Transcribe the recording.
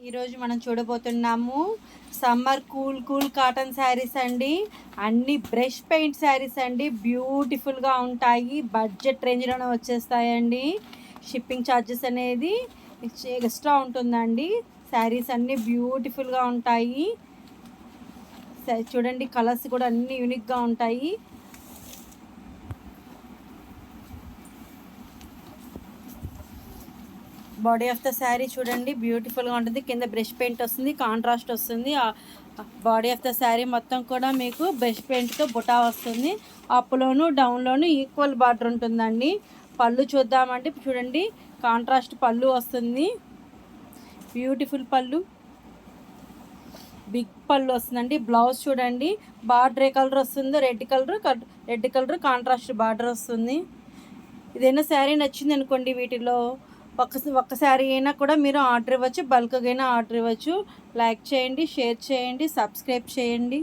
ఈరోజు మనం చూడబోతున్నాము summer cool cool cotton saris అండి. అన్ని బ్రష్ పెయింట్ శారీస్ అండి. బ్యూటిఫుల్గా ఉంటాయి. బడ్జెట్ రేంజ్లోనే వచ్చేస్తాయండి. షిప్పింగ్ ఛార్జెస్ అనేది ఎక్స్ట్రా ఉంటుందండి. శారీస్ అన్నీ బ్యూటిఫుల్గా ఉంటాయి. చూడండి, కలర్స్ కూడా అన్నీ యూనిక్గా ఉంటాయి. బాడీ ఆఫ్ ద శారీ చూడండి, బ్యూటిఫుల్గా ఉంటుంది. కింద బ్రష్ పెయింట్ వస్తుంది, కాంట్రాస్ట్ వస్తుంది. బాడీ ఆఫ్ ద శారీ మొత్తం కూడా మీకు బ్రష్ పెయింట్తో బుటా వస్తుంది. అప్లోను డౌన్లోను ఈక్వల్ బార్డర్ ఉంటుందండి. పళ్ళు చూద్దామంటే చూడండి, కాంట్రాస్ట్ పళ్ళు వస్తుంది. బ్యూటిఫుల్ పళ్ళు, బిగ్ పళ్ళు వస్తుందండి. బ్లౌజ్ చూడండి, బార్డర్ ఏ కలర్ వస్తుందో రెడ్ కలర్ కాంట్రాస్ట్ బార్డర్ వస్తుంది. ఏదైనా శారీ నచ్చింది అనుకోండి, వీటిలో ఒక్క శారీ అయినా కూడా మీరు ఆర్డర్ ఇవ్వచ్చు, బల్క్గా అయినా ఆర్డర్ ఇవ్వచ్చు. లైక్ చేయండి, షేర్ చేయండి, సబ్స్క్రైబ్ చేయండి.